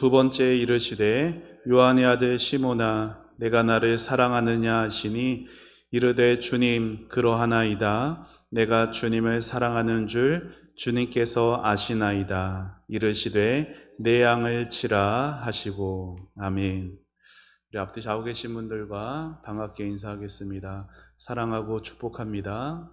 두 번째 이르시되 요한의 아들 시몬아 내가 나를 사랑하느냐 하시니 이르되 주님 그러하나이다. 내가 주님을 사랑하는 줄 주님께서 아시나이다. 이르시되 내 양을 치라 하시고. 아멘. 우리 앞뒤 좌우 계신 분들과 반갑게 인사하겠습니다. 사랑하고 축복합니다.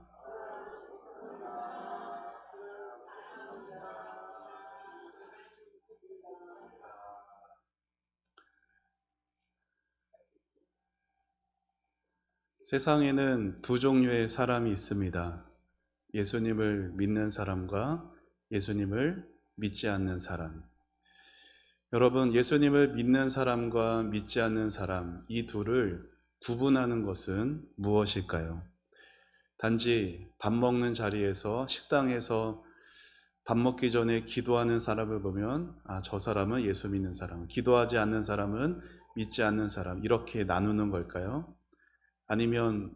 세상에는 두 종류의 사람이 있습니다. 예수님을 믿는 사람과 예수님을 믿지 않는 사람. 여러분, 예수님을 믿는 사람과 믿지 않는 사람, 이 둘을 구분하는 것은 무엇일까요? 단지 밥 먹는 자리에서, 식당에서 밥 먹기 전에 기도하는 사람을 보면, 저 사람은 예수 믿는 사람, 기도하지 않는 사람은 믿지 않는 사람, 이렇게 나누는 걸까요? 아니면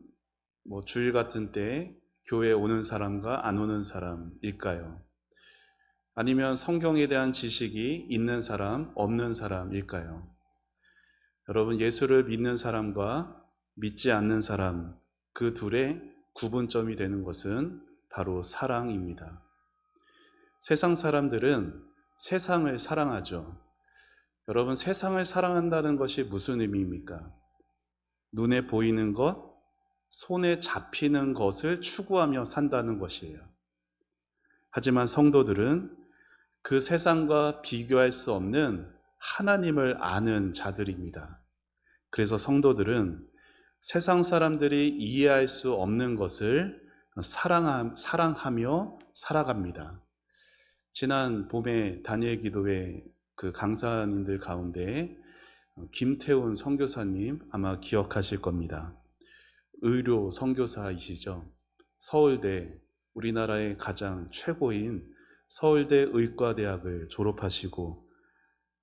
주일 같은 때 교회에 오는 사람과 안 오는 사람일까요? 아니면 성경에 대한 지식이 있는 사람, 없는 사람일까요? 여러분, 예수를 믿는 사람과 믿지 않는 사람, 그 둘의 구분점이 되는 것은 바로 사랑입니다. 세상 사람들은 세상을 사랑하죠. 여러분, 세상을 사랑한다는 것이 무슨 의미입니까? 눈에 보이는 것, 손에 잡히는 것을 추구하며 산다는 것이에요. 하지만 성도들은 그 세상과 비교할 수 없는 하나님을 아는 자들입니다. 그래서 성도들은 세상 사람들이 이해할 수 없는 것을 사랑하며 살아갑니다. 지난 봄에 다니엘 기도회 그 강사님들 가운데 김태훈 선교사님 아마 기억하실 겁니다. 의료 선교사이시죠. 서울대, 우리나라의 가장 최고인 서울대 의과대학을 졸업하시고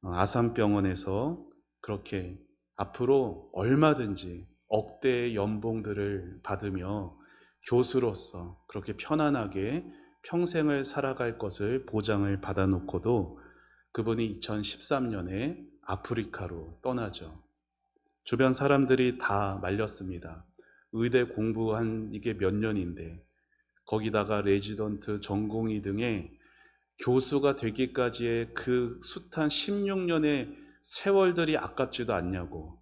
아산병원에서 그렇게 앞으로 얼마든지 억대의 연봉들을 받으며 교수로서 그렇게 편안하게 평생을 살아갈 것을 보장을 받아놓고도 그분이 2013년에 아프리카로 떠나죠. 주변 사람들이 다 말렸습니다. 의대 공부한 이게 몇 년인데 거기다가 레지던트, 전공의 등의 교수가 되기까지의 그 숱한 16년의 세월들이 아깝지도 않냐고.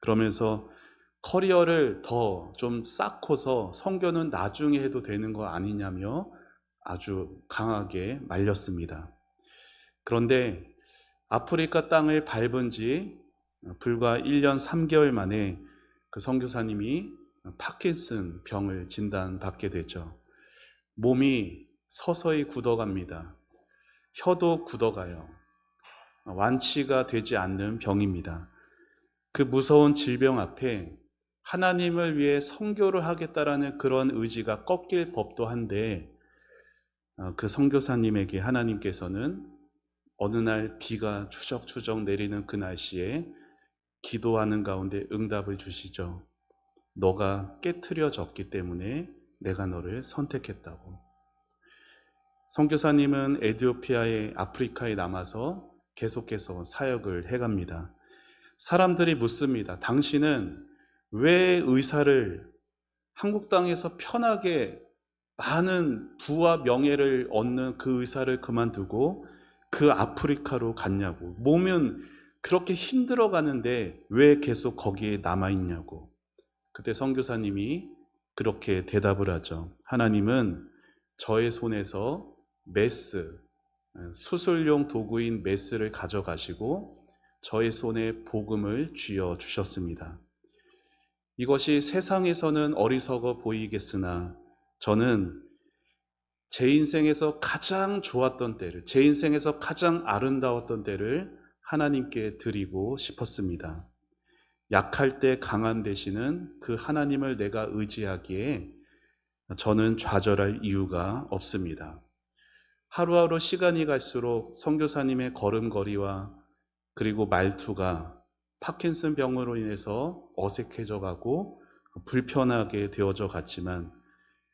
그러면서 커리어를 더 좀 쌓고서 선교는 나중에 해도 되는 거 아니냐며 아주 강하게 말렸습니다. 그런데 아프리카 땅을 밟은 지 불과 1년 3개월 만에 그 선교사님이 파킨슨 병을 진단받게 되죠. 몸이 서서히 굳어갑니다. 혀도 굳어가요. 완치가 되지 않는 병입니다. 그 무서운 질병 앞에 하나님을 위해 선교를 하겠다라는 그런 의지가 꺾일 법도 한데 그 선교사님에게 하나님께서는 어느 날 비가 추적추적 내리는 그 날씨에 기도하는 가운데 응답을 주시죠. 너가 깨트려졌기 때문에 내가 너를 선택했다고. 선교사님은 에티오피아의 아프리카에 남아서 계속해서 사역을 해갑니다. 사람들이 묻습니다. 당신은 왜 의사를 한국 땅에서 편하게 많은 부와 명예를 얻는 그 의사를 그만두고 그 아프리카로 갔냐고. 몸은 그렇게 힘들어 가는데 왜 계속 거기에 남아 있냐고. 그때 선교사님이 그렇게 대답을 하죠. 하나님은 저의 손에서 메스, 수술용 도구인 메스를 가져가시고 저의 손에 복음을 쥐어 주셨습니다. 이것이 세상에서는 어리석어 보이겠으나 저는 제 인생에서 가장 좋았던 때를, 제 인생에서 가장 아름다웠던 때를 하나님께 드리고 싶었습니다. 약할 때 강한 되시는 그 하나님을 내가 의지하기에 저는 좌절할 이유가 없습니다. 하루하루 시간이 갈수록 선교사님의 걸음걸이와 그리고 말투가 파킨슨 병으로 인해서 어색해져 가고 불편하게 되어져 갔지만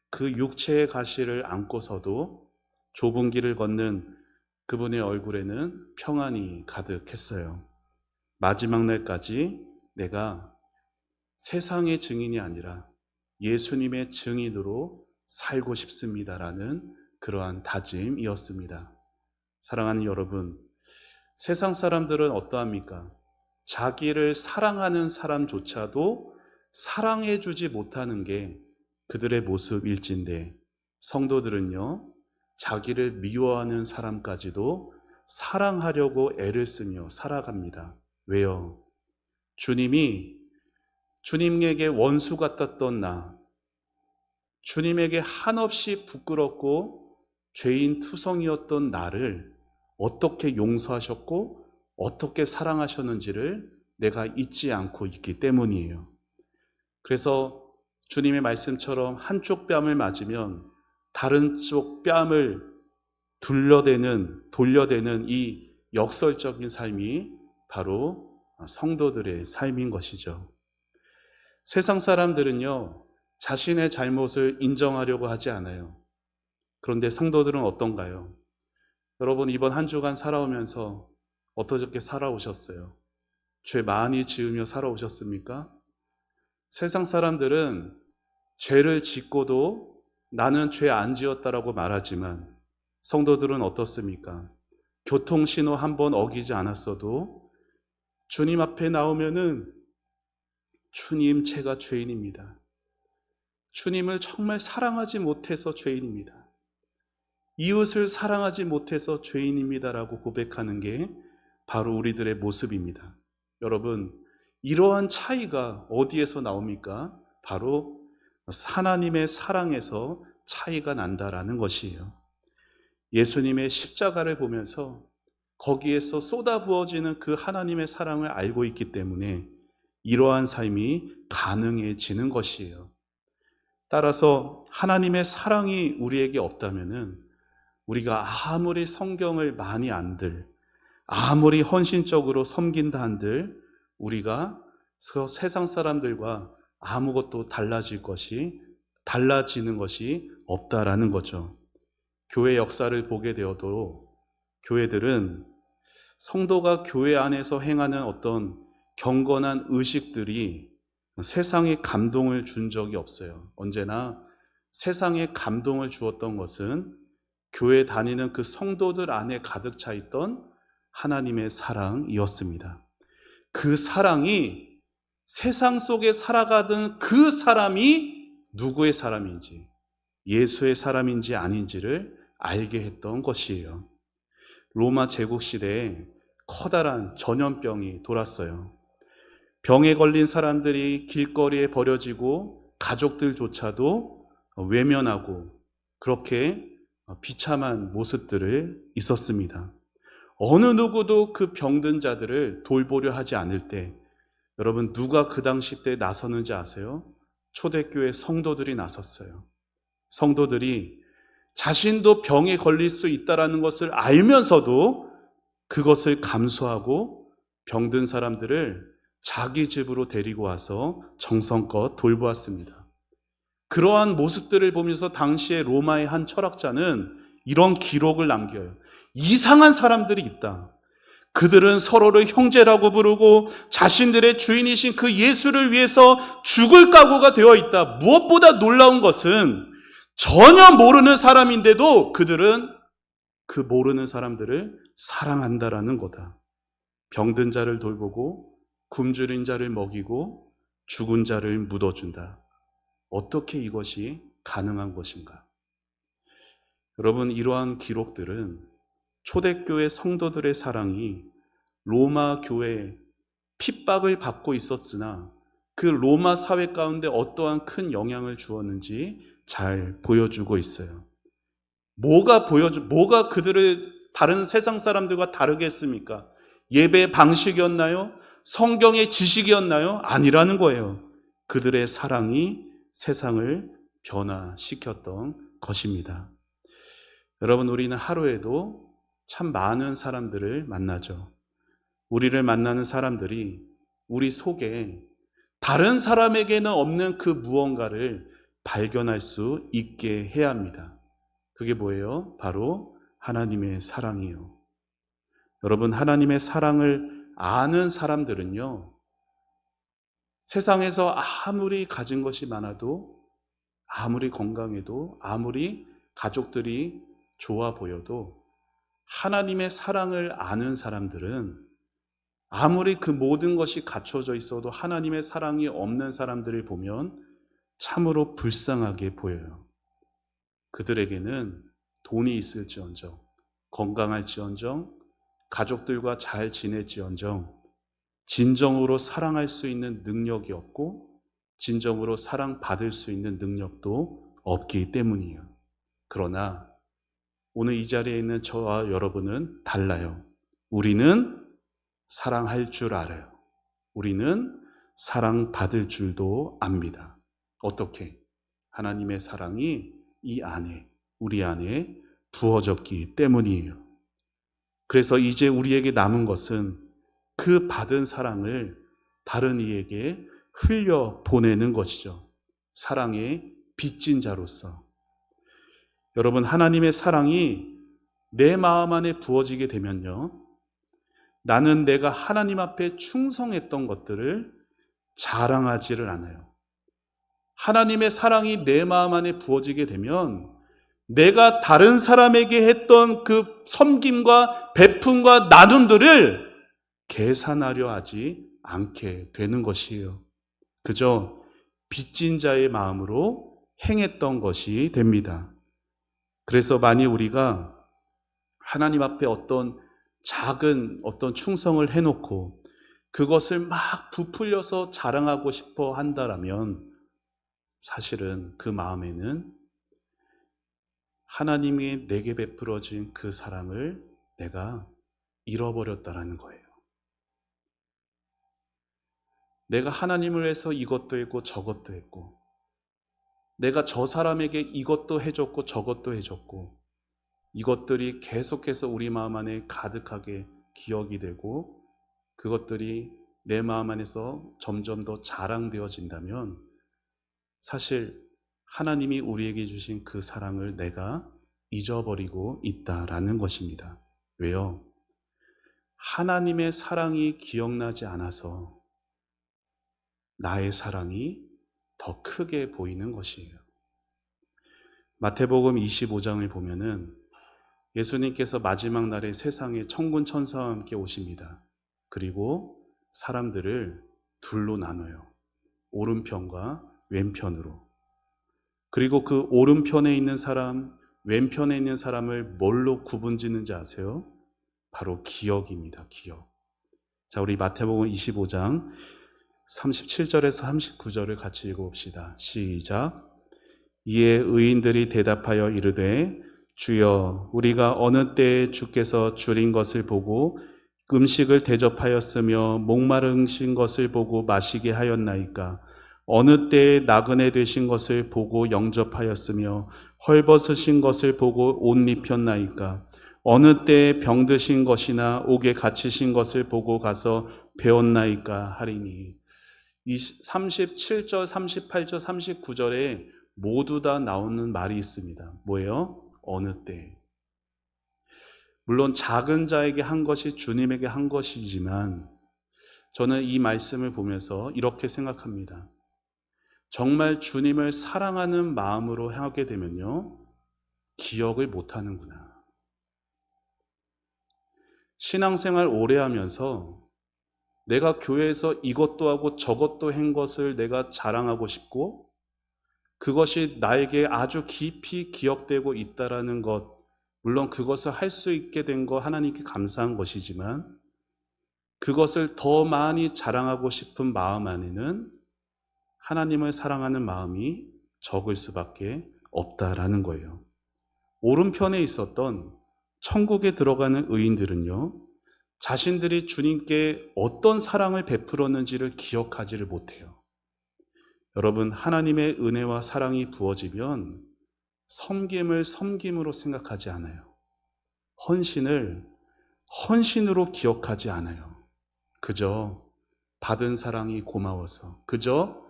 그 육체의 가시를 안고서도 좁은 길을 걷는 그분의 얼굴에는 평안이 가득했어요. 마지막 날까지 내가 세상의 증인이 아니라 예수님의 증인으로 살고 싶습니다라는 그러한 다짐이었습니다. 사랑하는 여러분, 세상 사람들은 어떠합니까? 자기를 사랑하는 사람조차도 사랑해주지 못하는 게 그들의 모습일진데, 성도들은요, 자기를 미워하는 사람까지도 사랑하려고 애를 쓰며 살아갑니다. 왜요? 주님에게 원수 같았던 나, 주님에게 한없이 부끄럽고 죄인 투성이었던 나를 어떻게 용서하셨고 어떻게 사랑하셨는지를 내가 잊지 않고 있기 때문이에요. 그래서 주님의 말씀처럼 한쪽 뺨을 맞으면 다른 쪽 뺨을 돌려대는 이 역설적인 삶이 바로 성도들의 삶인 것이죠. 세상 사람들은요, 자신의 잘못을 인정하려고 하지 않아요. 그런데 성도들은 어떤가요? 여러분, 이번 한 주간 살아오면서 어떻게 살아오셨어요? 죄 많이 지으며 살아오셨습니까? 세상 사람들은 죄를 짓고도 나는 죄 안 지었다라고 말하지만, 성도들은 어떻습니까? 교통신호 한 번 어기지 않았어도 주님 앞에 나오면은 주님, 제가 죄인입니다. 주님을 정말 사랑하지 못해서 죄인입니다. 이웃을 사랑하지 못해서 죄인입니다라고 고백하는 게 바로 우리들의 모습입니다. 여러분, 이러한 차이가 어디에서 나옵니까? 바로 하나님의 사랑에서 차이가 난다라는 것이에요. 예수님의 십자가를 보면서 거기에서 쏟아부어지는 그 하나님의 사랑을 알고 있기 때문에 이러한 삶이 가능해지는 것이에요. 따라서 하나님의 사랑이 우리에게 없다면은 우리가 아무리 성경을 많이 안들, 아무리 헌신적으로 섬긴다 한들 우리가 세상 사람들과 아무것도 달라지는 것이 없다라는 거죠. 교회 역사를 보게 되어도 교회들은 성도가 교회 안에서 행하는 어떤 경건한 의식들이 세상에 감동을 준 적이 없어요. 언제나 세상에 감동을 주었던 것은 교회 다니는 그 성도들 안에 가득 차 있던 하나님의 사랑이었습니다. 그 사랑이 세상 속에 살아가던 그 사람이 누구의 사람인지, 예수의 사람인지 아닌지를 알게 했던 것이에요. 로마 제국 시대에 커다란 전염병이 돌았어요. 병에 걸린 사람들이 길거리에 버려지고 가족들조차도 외면하고 그렇게 비참한 모습들을 있었습니다. 어느 누구도 그 병든 자들을 돌보려 하지 않을 때, 여러분, 누가 그 당시 때 나서는지 아세요? 초대교회 성도들이 나섰어요. 성도들이 자신도 병에 걸릴 수 있다는 것을 알면서도 그것을 감수하고 병든 사람들을 자기 집으로 데리고 와서 정성껏 돌보았습니다. 그러한 모습들을 보면서 당시에 로마의 한 철학자는 이런 기록을 남겨요. 이상한 사람들이 있다. 그들은 서로를 형제라고 부르고 자신들의 주인이신 그 예수를 위해서 죽을 각오가 되어 있다. 무엇보다 놀라운 것은 전혀 모르는 사람인데도 그들은 그 모르는 사람들을 사랑한다라는 거다. 병든 자를 돌보고 굶주린 자를 먹이고 죽은 자를 묻어준다. 어떻게 이것이 가능한 것인가? 여러분, 이러한 기록들은 초대교회 성도들의 사랑이 로마 교회에 핍박을 받고 있었으나 그 로마 사회 가운데 어떠한 큰 영향을 주었는지 잘 보여주고 있어요. 뭐가 그들을 다른 세상 사람들과 다르게 했습니까? 예배 방식이었나요? 성경의 지식이었나요? 아니라는 거예요. 그들의 사랑이 세상을 변화시켰던 것입니다. 여러분, 우리는 하루에도 참 많은 사람들을 만나죠. 우리를 만나는 사람들이 우리 속에 다른 사람에게는 없는 그 무언가를 발견할 수 있게 해야 합니다. 그게 뭐예요? 바로 하나님의 사랑이에요. 여러분, 하나님의 사랑을 아는 사람들은요, 세상에서 아무리 가진 것이 많아도, 아무리 건강해도, 아무리 가족들이 좋아 보여도 하나님의 사랑을 아는 사람들은 아무리 그 모든 것이 갖춰져 있어도 하나님의 사랑이 없는 사람들을 보면 참으로 불쌍하게 보여요. 그들에게는 돈이 있을지언정, 건강할지언정, 가족들과 잘 지낼지언정 진정으로 사랑할 수 있는 능력이 없고 진정으로 사랑받을 수 있는 능력도 없기 때문이에요. 그러나 오늘 이 자리에 있는 저와 여러분은 달라요. 우리는 사랑할 줄 알아요. 우리는 사랑받을 줄도 압니다. 어떻게? 하나님의 사랑이 이 안에, 우리 안에 부어졌기 때문이에요. 그래서 이제 우리에게 남은 것은 그 받은 사랑을 다른 이에게 흘려 보내는 것이죠. 사랑의 빚진 자로서. 여러분, 하나님의 사랑이 내 마음 안에 부어지게 되면요, 나는 내가 하나님 앞에 충성했던 것들을 자랑하지를 않아요. 하나님의 사랑이 내 마음 안에 부어지게 되면 내가 다른 사람에게 했던 그 섬김과 베품과 나눔들을 계산하려 하지 않게 되는 것이에요. 그저 빚진 자의 마음으로 행했던 것이 됩니다. 그래서 만일 우리가 하나님 앞에 어떤 작은 어떤 충성을 해놓고 그것을 막 부풀려서 자랑하고 싶어 한다라면 사실은 그 마음에는 하나님이 내게 베풀어진 그 사랑을 내가 잃어버렸다라는 거예요. 내가 하나님을 위해서 이것도 했고 저것도 했고, 내가 저 사람에게 이것도 해줬고 저것도 해줬고, 이것들이 계속해서 우리 마음 안에 가득하게 기억이 되고 그것들이 내 마음 안에서 점점 더 자랑되어진다면 사실 하나님이 우리에게 주신 그 사랑을 내가 잊어버리고 있다라는 것입니다. 왜요? 하나님의 사랑이 기억나지 않아서 나의 사랑이 더 크게 보이는 것이에요. 마태복음 25장을 보면은 예수님께서 마지막 날에 세상에 천군 천사와 함께 오십니다. 그리고 사람들을 둘로 나눠요. 오른편과 왼편으로. 그리고 그 오른편에 있는 사람, 왼편에 있는 사람을 뭘로 구분짓는지 아세요? 바로 기억입니다. 기억. 자, 우리 마태복음 25장 37절에서 39절을 같이 읽어봅시다. 시작. 이에 의인들이 대답하여 이르되 주여, 우리가 어느 때에 주께서 줄인 것을 보고 음식을 대접하였으며 목마르신 것을 보고 마시게 하였나이까? 어느 때에 나그네 되신 것을 보고 영접하였으며 헐벗으신 것을 보고 옷 입혔나이까? 어느 때에 병드신 것이나 옥에 갇히신 것을 보고 가서 배웠나이까 하리니. 이 37절, 38절, 39절에 모두 다 나오는 말이 있습니다. 뭐예요? 어느 때. 물론 작은 자에게 한 것이 주님에게 한 것이지만 저는 이 말씀을 보면서 이렇게 생각합니다. 정말 주님을 사랑하는 마음으로 하게 되면요, 기억을 못하는구나. 신앙생활 오래 하면서 내가 교회에서 이것도 하고 저것도 한 것을 내가 자랑하고 싶고 그것이 나에게 아주 깊이 기억되고 있다라는 것, 물론 그것을 할 수 있게 된 거 하나님께 감사한 것이지만 그것을 더 많이 자랑하고 싶은 마음 안에는 하나님을 사랑하는 마음이 적을 수밖에 없다라는 거예요. 오른편에 있었던 천국에 들어가는 의인들은요, 자신들이 주님께 어떤 사랑을 베풀었는지를 기억하지를 못해요. 여러분, 하나님의 은혜와 사랑이 부어지면 섬김을 섬김으로 생각하지 않아요. 헌신을 헌신으로 기억하지 않아요. 그저 받은 사랑이 고마워서, 그저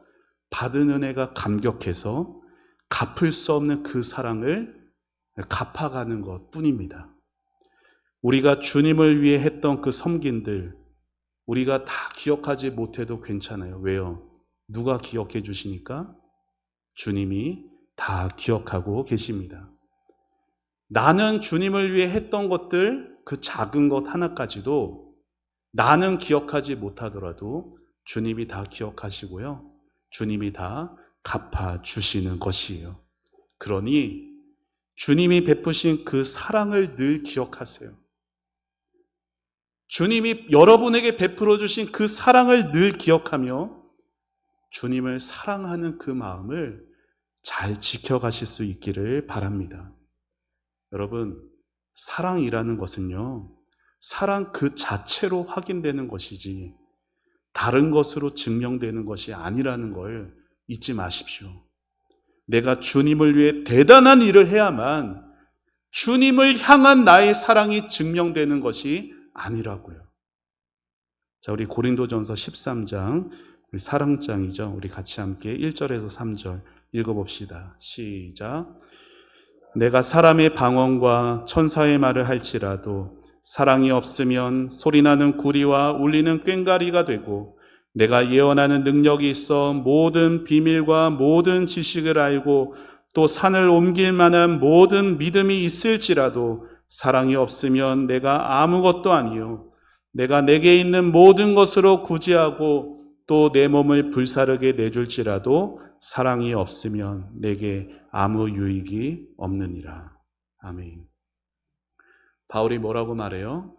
받은 은혜가 감격해서 갚을 수 없는 그 사랑을 갚아가는 것 뿐입니다. 우리가 주님을 위해 했던 그 섬김들 우리가 다 기억하지 못해도 괜찮아요. 왜요? 누가 기억해 주시니까? 주님이 다 기억하고 계십니다. 나는 주님을 위해 했던 것들, 그 작은 것 하나까지도 나는 기억하지 못하더라도 주님이 다 기억하시고요. 주님이 다 갚아주시는 것이에요. 그러니 주님이 베푸신 그 사랑을 늘 기억하세요. 주님이 여러분에게 베풀어 주신 그 사랑을 늘 기억하며 주님을 사랑하는 그 마음을 잘 지켜가실 수 있기를 바랍니다. 여러분, 사랑이라는 것은요, 사랑 그 자체로 확인되는 것이지 다른 것으로 증명되는 것이 아니라는 걸 잊지 마십시오. 내가 주님을 위해 대단한 일을 해야만 주님을 향한 나의 사랑이 증명되는 것이 아니라고요. 자, 우리 고린도전서 13장, 우리 사랑장이죠. 우리 같이 함께 1절에서 3절 읽어봅시다. 시작. 내가 사람의 방언과 천사의 말을 할지라도 사랑이 없으면 소리나는 구리와 울리는 꽹과리가 되고, 내가 예언하는 능력이 있어 모든 비밀과 모든 지식을 알고 또 산을 옮길 만한 모든 믿음이 있을지라도 사랑이 없으면 내가 아무것도 아니요 내가 내게 있는 모든 것으로 구제하고 또 내 몸을 불사르게 내줄지라도 사랑이 없으면 내게 아무 유익이 없느니라. 아멘. 바울이 뭐라고 말해요?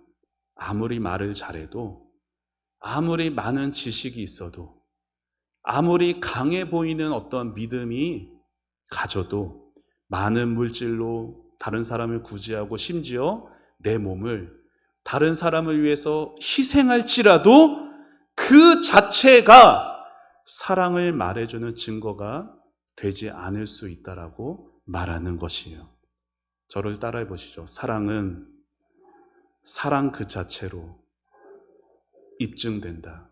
아무리 말을 잘해도, 아무리 많은 지식이 있어도, 아무리 강해 보이는 어떤 믿음이 가져도 많은 물질로 다른 사람을 구제하고 심지어 내 몸을 다른 사람을 위해서 희생할지라도 그 자체가 사랑을 말해주는 증거가 되지 않을 수 있다라고 말하는 것이에요. 저를 따라해 보시죠. 사랑은 사랑 그 자체로 입증된다.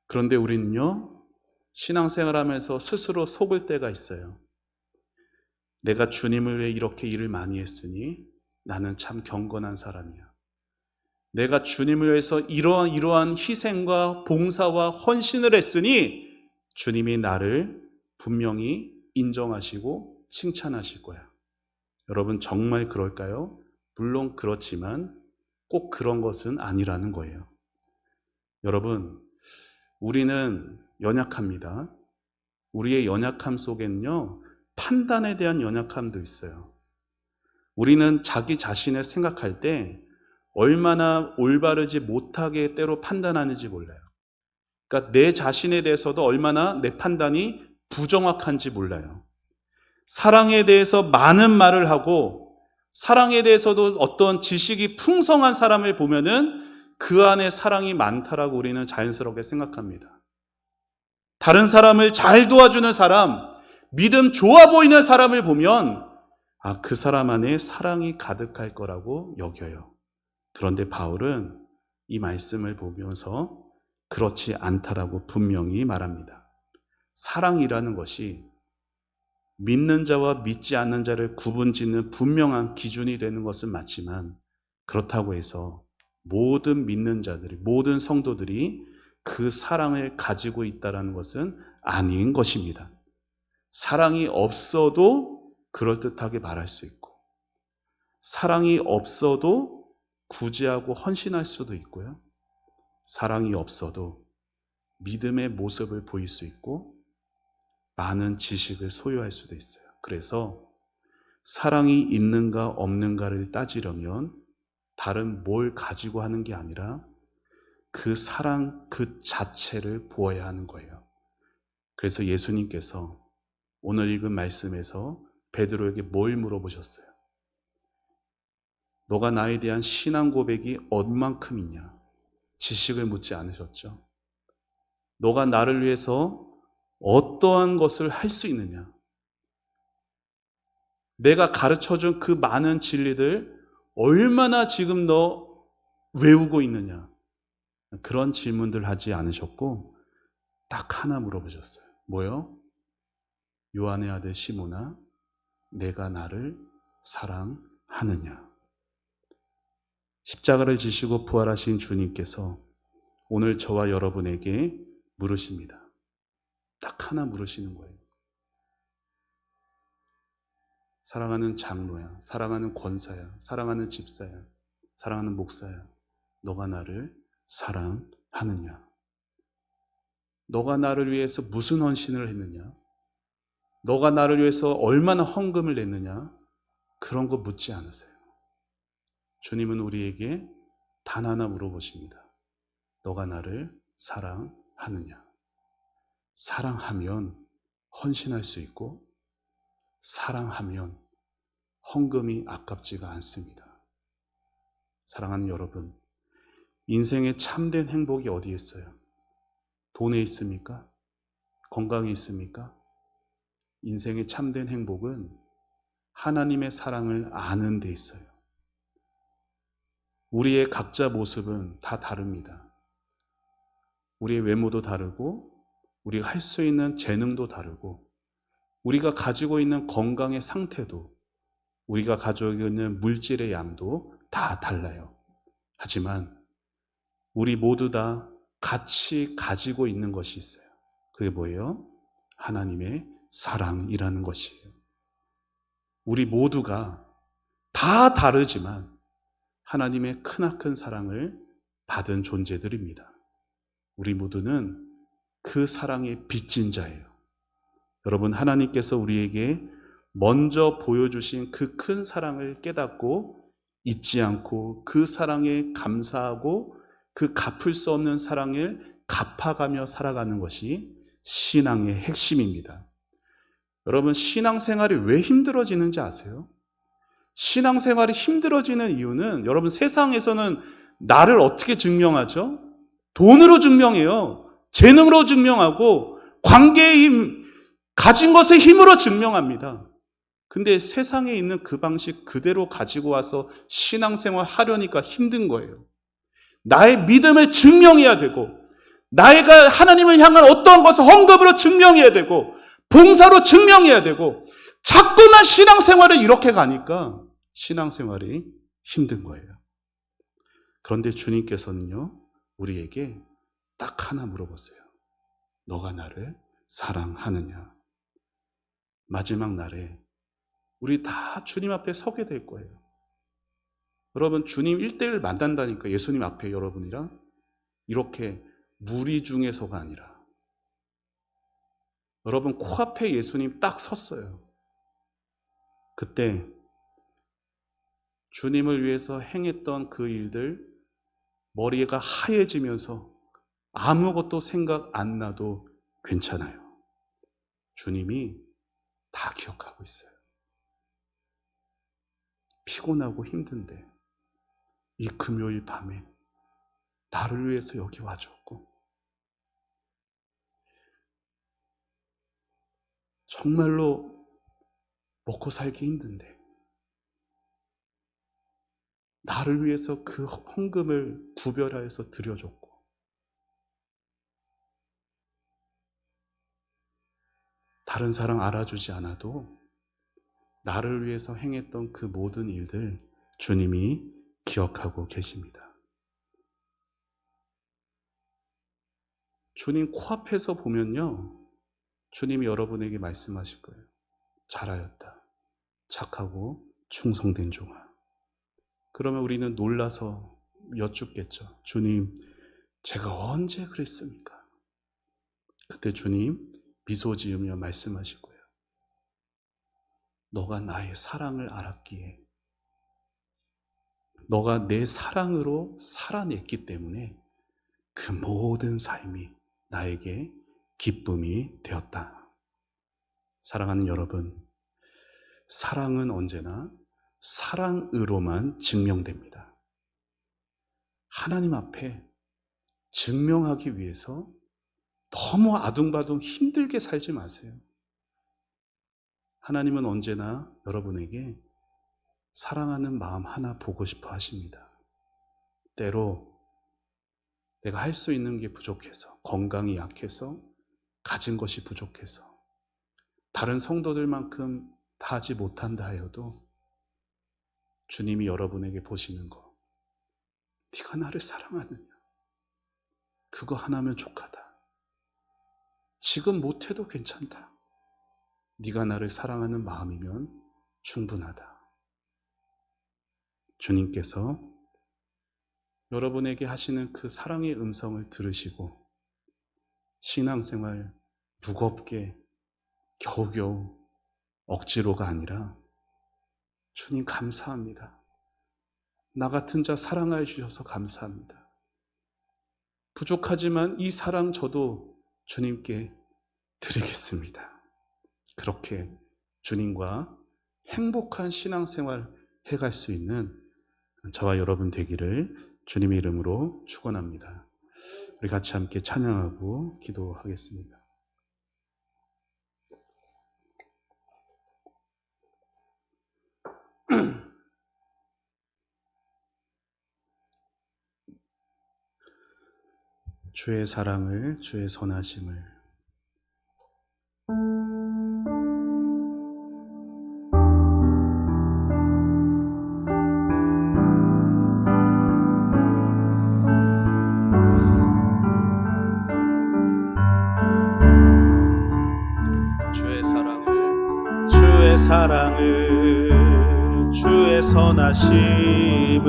그런데 우리는요, 신앙생활하면서 스스로 속을 때가 있어요. 내가 주님을 위해 이렇게 일을 많이 했으니 나는 참 경건한 사람이야. 내가 주님을 위해서 이러한 희생과 봉사와 헌신을 했으니 주님이 나를 분명히 인정하시고 칭찬하실 거야. 여러분, 정말 그럴까요? 물론 그렇지만 꼭 그런 것은 아니라는 거예요. 여러분, 우리는 연약합니다. 우리의 연약함 속에는요, 판단에 대한 연약함도 있어요. 우리는 자기 자신을 생각할 때 얼마나 올바르지 못하게 때로 판단하는지 몰라요. 그러니까 내 자신에 대해서도 얼마나 내 판단이 부정확한지 몰라요. 사랑에 대해서 많은 말을 하고 사랑에 대해서도 어떤 지식이 풍성한 사람을 보면은 그 안에 사랑이 많다라고 우리는 자연스럽게 생각합니다. 다른 사람을 잘 도와주는 사람, 믿음 좋아 보이는 사람을 보면 그 사람 안에 사랑이 가득할 거라고 여겨요. 그런데 바울은 이 말씀을 보면서 그렇지 않다라고 분명히 말합니다. 사랑이라는 것이 믿는 자와 믿지 않는 자를 구분짓는 분명한 기준이 되는 것은 맞지만, 그렇다고 해서 모든 믿는 자들이, 모든 성도들이 그 사랑을 가지고 있다는 것은 아닌 것입니다. 사랑이 없어도 그럴듯하게 말할 수 있고, 사랑이 없어도 구제하고 헌신할 수도 있고요. 사랑이 없어도 믿음의 모습을 보일 수 있고 많은 지식을 소유할 수도 있어요. 그래서 사랑이 있는가 없는가를 따지려면 다른 뭘 가지고 하는 게 아니라 그 사랑 그 자체를 보아야 하는 거예요. 그래서 예수님께서 오늘 읽은 말씀에서 베드로에게 뭘 물어보셨어요? 너가 나에 대한 신앙 고백이 얼만큼이냐? 지식을 묻지 않으셨죠. 너가 나를 위해서 어떠한 것을 할 수 있느냐? 내가 가르쳐준 그 많은 진리들 얼마나 지금 너 외우고 있느냐? 그런 질문들 하지 않으셨고 딱 하나 물어보셨어요. 뭐요? 요한의 아들 시몬아, 내가 나를 사랑하느냐? 십자가를 지시고 부활하신 주님께서 오늘 저와 여러분에게 물으십니다. 딱 하나 물으시는 거예요. 사랑하는 장로야, 사랑하는 권사야, 사랑하는 집사야, 사랑하는 목사야, 너가 나를 사랑하느냐? 너가 나를 위해서 무슨 헌신을 했느냐? 너가 나를 위해서 얼마나 헌금을 냈느냐? 그런 거 묻지 않으세요. 주님은 우리에게 단 하나 물어보십니다. 너가 나를 사랑하느냐? 사랑하면 헌신할 수 있고, 사랑하면 헌금이 아깝지가 않습니다. 사랑하는 여러분, 인생의 참된 행복이 어디에 있어요? 돈에 있습니까? 건강에 있습니까? 인생의 참된 행복은 하나님의 사랑을 아는 데 있어요. 우리의 각자 모습은 다 다릅니다. 우리의 외모도 다르고, 우리가 할 수 있는 재능도 다르고, 우리가 가지고 있는 건강의 상태도, 우리가 가지고 있는 물질의 양도 다 달라요. 하지만 우리 모두 다 같이 가지고 있는 것이 있어요. 그게 뭐예요? 하나님의 사랑이라는 것이에요. 우리 모두가 다 다르지만 하나님의 크나큰 사랑을 받은 존재들입니다. 우리 모두는 그 사랑의 빚진 자예요. 여러분, 하나님께서 우리에게 먼저 보여주신 그 큰 사랑을 깨닫고 잊지 않고 그 사랑에 감사하고 그 갚을 수 없는 사랑을 갚아가며 살아가는 것이 신앙의 핵심입니다. 여러분, 신앙생활이 왜 힘들어지는지 아세요? 신앙생활이 힘들어지는 이유는, 여러분, 세상에서는 나를 어떻게 증명하죠? 돈으로 증명해요. 재능으로 증명하고 관계의 힘, 가진 것의 힘으로 증명합니다. 근데 세상에 있는 그 방식 그대로 가지고 와서 신앙생활 하려니까 힘든 거예요. 나의 믿음을 증명해야 되고, 나가 하나님을 향한 어떠한 것을 헌금으로 증명해야 되고, 봉사로 증명해야 되고, 자꾸만 신앙생활을 이렇게 가니까 신앙생활이 힘든 거예요. 그런데 주님께서는요, 우리에게 딱 하나 물어보세요. 너가 나를 사랑하느냐? 마지막 날에 우리 다 주님 앞에 서게 될 거예요. 여러분, 주님 1대1 만난다니까, 예수님 앞에 여러분이랑. 이렇게 무리 중에서가 아니라 여러분 코앞에 예수님 딱 섰어요. 그때 주님을 위해서 행했던 그 일들, 머리가 하얘지면서 아무것도 생각 안 나도 괜찮아요. 주님이 다 기억하고 있어요. 피곤하고 힘든데 이 금요일 밤에 나를 위해서 여기 와줬고, 정말로 먹고 살기 힘든데 나를 위해서 그 헌금을 구별하여서 드려줬고, 다른 사람 알아주지 않아도 나를 위해서 행했던 그 모든 일들 주님이 기억하고 계십니다. 주님 코앞에서 보면요, 주님이 여러분에게 말씀하실 거예요. 잘하였다. 착하고 충성된 종아. 그러면 우리는 놀라서 여쭙겠죠. 주님, 제가 언제 그랬습니까? 그때 주님 미소 지으며 말씀하실 거예요. 너가 나의 사랑을 알았기에, 너가 내 사랑으로 살아냈기 때문에 그 모든 삶이 나에게 기쁨이 되었다. 사랑하는 여러분, 사랑은 언제나 사랑으로만 증명됩니다. 하나님 앞에 증명하기 위해서 너무 아둥바둥 힘들게 살지 마세요. 하나님은 언제나 여러분에게 사랑하는 마음 하나 보고 싶어 하십니다. 때로 내가 할 수 있는 게 부족해서, 건강이 약해서, 가진 것이 부족해서, 다른 성도들만큼 다 하지 못한다 하여도 주님이 여러분에게 보시는 거, 네가 나를 사랑하느냐? 그거 하나면 족하다. 지금 못해도 괜찮다. 네가 나를 사랑하는 마음이면 충분하다. 주님께서 여러분에게 하시는 그 사랑의 음성을 들으시고 신앙생활 무겁게 겨우겨우 억지로가 아니라 주님 감사합니다. 나 같은 자 사랑하여 주셔서 감사합니다. 부족하지만 이 사랑 저도 주님께 드리겠습니다. 그렇게 주님과 행복한 신앙생활 해갈 수 있는 저와 여러분 되기를 주님의 이름으로 축원합니다. 우리 같이 함께 찬양하고 기도하겠습니다. 주의 사랑을, 주의 선하심을 주의 선하심을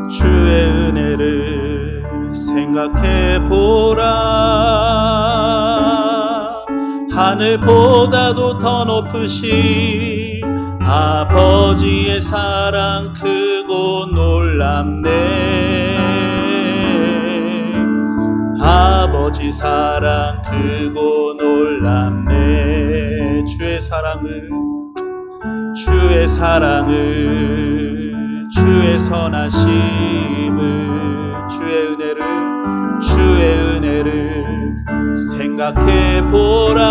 주의 은혜를 생각해 보라. 하늘보다도 더 높으신 아버지의 사랑 크고 놀랍네. 아버지 사랑 크고 놀랍네. 주의 사랑을 주의 선하심을 주의 은혜를 생각해 보라.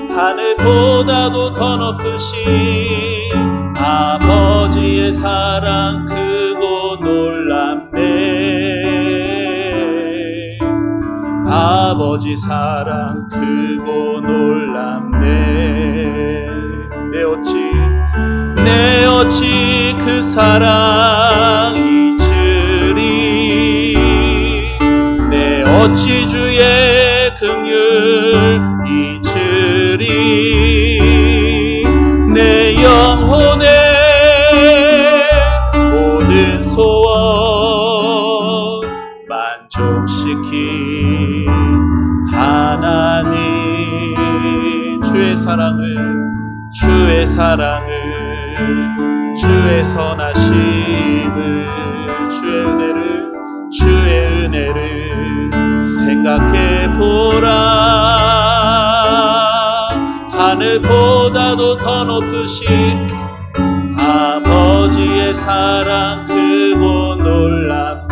하늘보다도 더 높으신 아버지의 사랑 크고 놀랍네. 아버지 사랑 크고 놀랍네. 내 어찌 그 사랑 잊으리. 내 어찌 주의 긍휼 잊으리. 내 영혼의 모든 소원 만족시킨 하나님. 주의 사랑을 주의 선하심을 주의 은혜를 생각해 보라. 하늘보다도 더 높으신 아버지의 사랑 크고 놀랍네.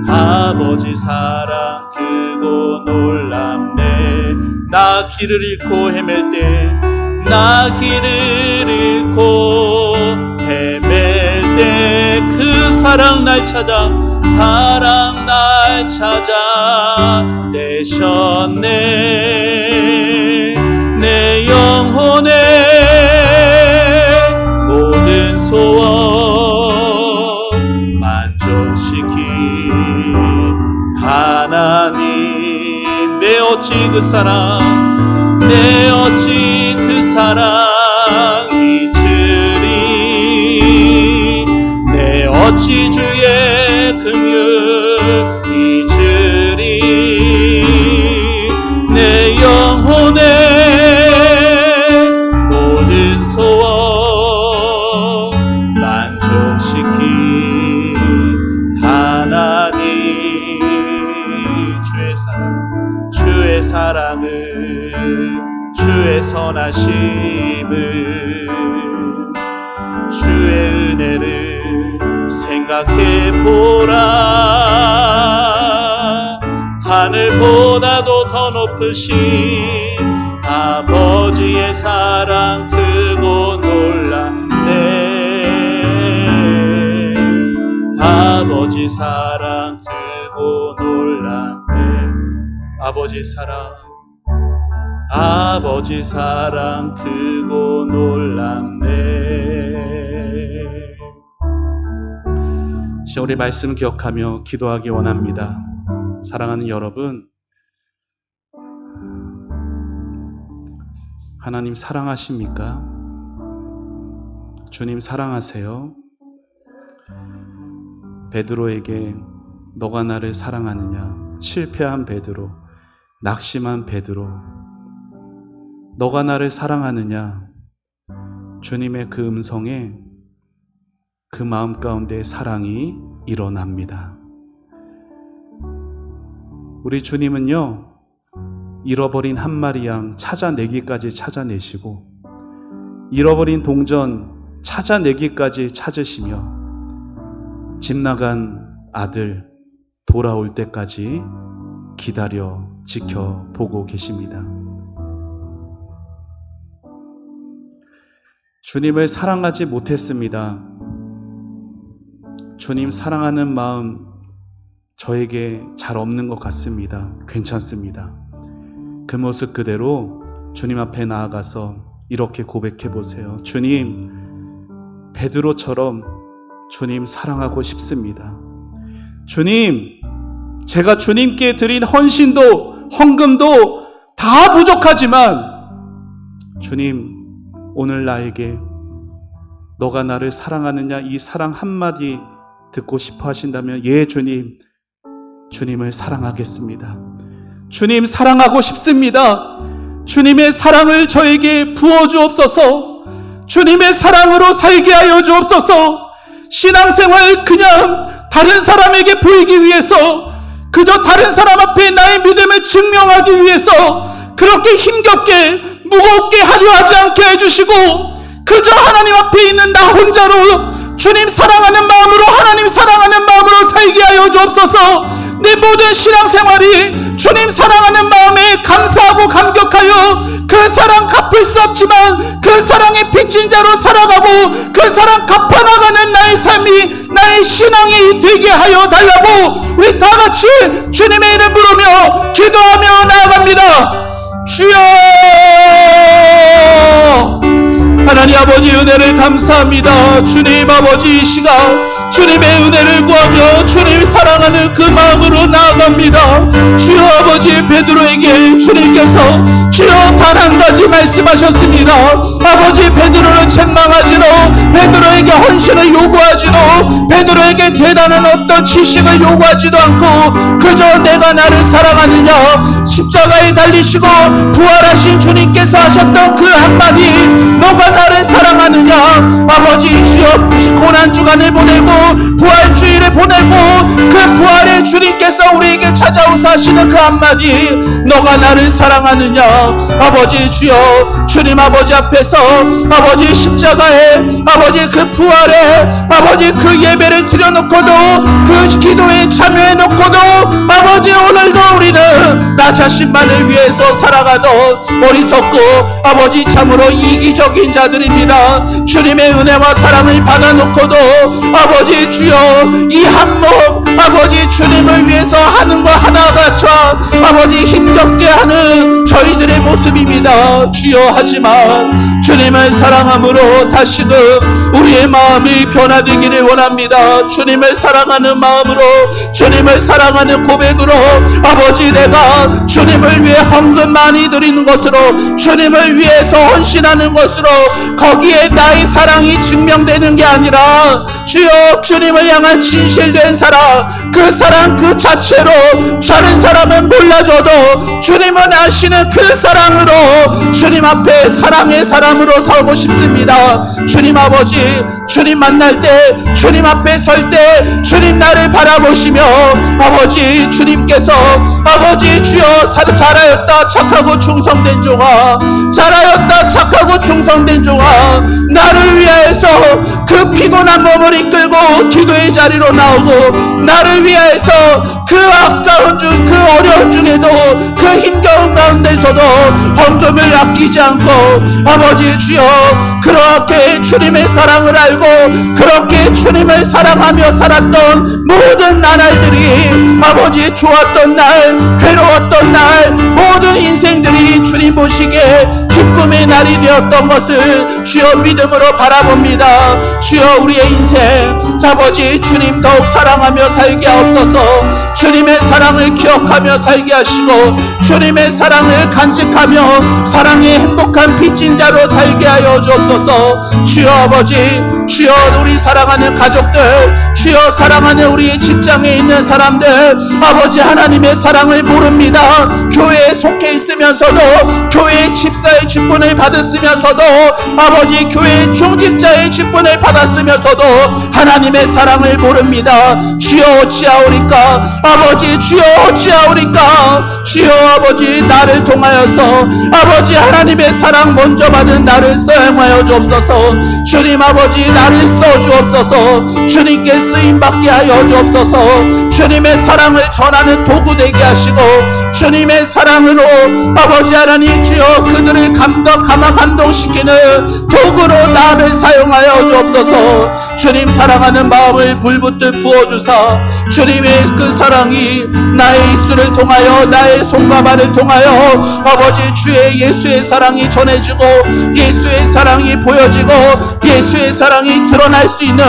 아버지 사랑 크고 놀랍네. 나 길을 잃고 헤맬 때 그 사랑 날 찾아 내셨네. 내 영혼의 모든 소원 만족시킨 하나님. 내 어찌 그 사랑 잊으리. 내 어찌 주의 긍휼 잊으리. 내 영혼의 모든 소원 만족시킨 하나님. 주의 사랑을 주의 선하심을 주의 은혜를 생각해 보라. 하늘보다도 더 높으신 아버지의 사랑 크고 놀랍네. 아버지 사랑 크고 놀랍네. 아버지 사랑 크고 놀랍네. 우리 말씀 기억하며 기도하기 원합니다. 사랑하는 여러분, 하나님 사랑하십니까? 주님 사랑하세요? 베드로에게 너가 나를 사랑하느냐? 실패한 베드로, 낙심한 베드로, 너가 나를 사랑하느냐? 주님의 그 음성에 그 마음 가운데 사랑이 일어납니다. 우리 주님은요, 잃어버린 한 마리 양 찾아내기까지 찾아내시고, 잃어버린 동전 찾아내기까지 찾으시며, 집 나간 아들 돌아올 때까지 기다려 지켜보고 계십니다. 주님을 사랑하지 못했습니다. 주님 사랑하는 마음 저에게 잘 없는 것 같습니다. 괜찮습니다. 그 모습 그대로 주님 앞에 나아가서 이렇게 고백해 보세요. 주님, 베드로처럼 주님 사랑하고 싶습니다. 주님, 제가 주님께 드린 헌신도 헌금도 다 부족하지만 주님, 오늘 나에게 너가 나를 사랑하느냐 이 사랑 한마디 듣고 싶어 하신다면 예 주님, 주님을 사랑하겠습니다. 주님 사랑하고 싶습니다. 주님의 사랑을 저에게 부어주옵소서. 주님의 사랑으로 살게 하여 주옵소서. 신앙생활 그냥 다른 사람에게 보이기 위해서, 그저 다른 사람 앞에 나의 믿음을 증명하기 위해서 그렇게 힘겹게 무겁게 하려 하지 않게 해주시고, 그저 하나님 앞에 있는 나 혼자로 주님 사랑하는 마음으로, 하나님 사랑하는 마음으로 살게 하여 주옵소서. 내 모든 신앙생활이 주님 사랑하는 마음에 감사하고 감격하여 그 사랑 갚을 수 없지만 그 사랑의 빚진 자로 살아가고 그 사랑 갚아나가는 나의 삶이, 나의 신앙이 되게 하여 달라고 우리 다같이 주님의 이름 부르며 기도하며 나아갑니다. 주여! 하나님 아버지 은혜를 감사합니다. 주님 아버지 이 시간 주님의 은혜를 구하며 주님 사랑하는 그 마음으로 나아갑니다. 주여 아버지, 베드로에게 주님께서 주여 단 한 가지 말씀하셨습니다. 아버지, 베드로를 책망하지도, 베드로에게 헌신을 요구하지도, 베드로에게 대단한 어떤 지식을 요구하지도 않고 그저 내가 나를 사랑하느냐, 십자가에 달리시고 부활하신 주님께서 하셨던 그 한마디, 너가 나를 사랑하느냐. 아버지 주여, 고난주간을 보내고 부활주일을 보내고 그 부활의 주님께서 우리에게 찾아오사 하시는 그 한마디, 너가 나를 사랑하느냐. 아버지 주여, 주님 아버지 앞에서 아버지 십자가에, 아버지 그 부활에, 아버지 그 예배를 드려놓고도, 그 기도에 참여해놓고도 아버지 오늘도 우리는 나 자신만을 위해서 살아가던 어리석고 아버지 참으로 이기적인 자들입니다. 주님의 은혜와 사랑을 받아놓고도 아버지 주여 이 한 몸 아버지 주님을 위해서 하는 거 하나같이 아버지 힘겹게 하는 저희들의 모습입니다. 주여, 하지만 주님을 사랑함으로 다시금 우리의 마음이 변화되기를 원합니다. 주님을 사랑하는 마음으로, 주님을 사랑하는 고백으로 아버지 내가 주님을 위해 헌금 많이 드리는 것으로, 주님을 위해서 헌신하는 것으로 거기에 나의 사랑이 증명되는 게 아니라 주여 주님을 향한 진실된 사랑, 그 사랑 그 자체로 다른 사람은 몰라줘도 주님은 아시는 그 사랑으로 주님 앞에 사랑의 사람으로 서고 싶습니다. 주님 아버지, 주님 만날 때, 주님 앞에 설 때 주님 나를 바라보시며 아버지 주님께서 아버지 주여 잘하였다 착하고 충성된 종아, 잘하였다 착하고 충성된 종아, 나를 위하여서 그 그 피곤한 몸을 이끌고 기도의 자리로 나오고 나를 위하여서 그 아까운 중, 그 어려운 중에도 그 힘겨운 가운데서도 헌금을 아끼지 않고 아버지 주여 그렇게 주님의 사랑을 알고 그렇게 주님을 사랑하며 살았던 모든 나날들이 아버지 좋았던 날, 괴로웠던 날, 모든 인생들이 주님 보시기에 기쁨의 날이 되었던 것을 주여 믿음으로 바라봅니다. 주여 우리의 인생 아버지 주님 더욱 사랑하며 살게 하옵소서. 주님의 사랑을 기억하며 살게 하시고 주님의 사랑을 간직하며 사랑의 행복한 빚진 자로 살게 하여 주옵소서. 주여 아버지, 주여 우리 사랑하는 가족들, 주여 사랑하는 우리 직장에 있는 사람들, 아버지 하나님의 사랑을 모릅니다. 교회에 속해 있으면서도 교회의 집사의 직분을 받았으면서도 아버지 교회의 중직자의 직분을 받았으면서도 하나님의 사랑을 모릅니다. 주여 어찌하오리까? 아버지 주여 어찌하오리까? 주여 아버지 나를 통하여서 아버지 하나님의 사랑 먼저 받은 나를 사용하여 주옵소서. 주님 아버지 나를 써주옵소서. 주님께 쓰임받게 하여 주옵소서. 주님의 사랑을 전하는 도구 되게 하시고 주님의 사랑으로 아버지 하나님 주여 그들을 감동시키는 도구로 나를 사용하여 주옵소서. 주님 사랑하는 마음을 불붙듯 부어주사 주님의 그 사랑이 나의 입술을 통하여 나의 손과 발을 통하여 아버지 주의 예수의 사랑이 전해지고 예수의 사랑이 보여지고 예수의 사랑이 드러날 수 있는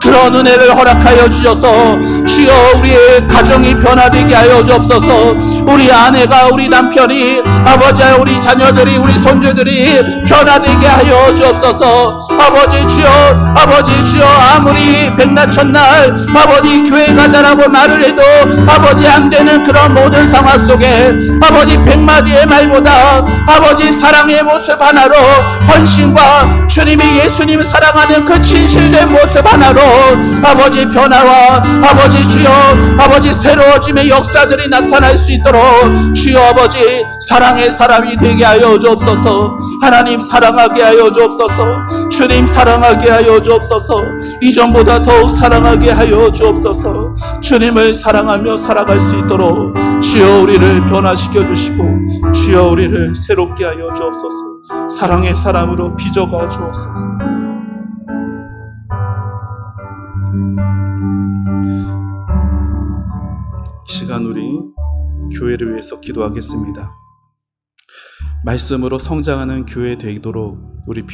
그런 은혜를 허락하여 주셔서 주여 우리의 가정이 변화되게 하여 주옵소서. 우리 아내가 우리 남편이 아버지 우리 자녀들이 우리 손주들이 변화되게 하여 주옵소서. 아버지 주여 아무리 백날천날 아버지 교회 가자라고 말을 해도 아버지 안 되는 그런 모든 상황 속에 아버지 백마디의 말보다 아버지 사랑의 모습 하나로 헌신과 주님이 예수님 사랑하는 그 진실된 모습 하나로 아버지 변화와 아버지 주여 아버지 새로워짐의 역사들이 나타날 수 있도록 주여 아버지 사랑의 사람이 되게 하여 주옵소서. 하나님 사랑하게 하여 주옵소서. 주님 사랑하게 하여 주옵소서. 이전보다 더욱 사랑하게 하여 주옵소서. 주님을 사랑하며 살아갈 수 있도록 주여 우리를 변화시켜 주시고 주여 우리를 새롭게 하여 주옵소서. 사랑의 사람으로 빚어가 주옵소서. 이 시간 우리 교회를 위해서 기도하겠습니다. 말씀으로 성장하는 교회 되도록 우리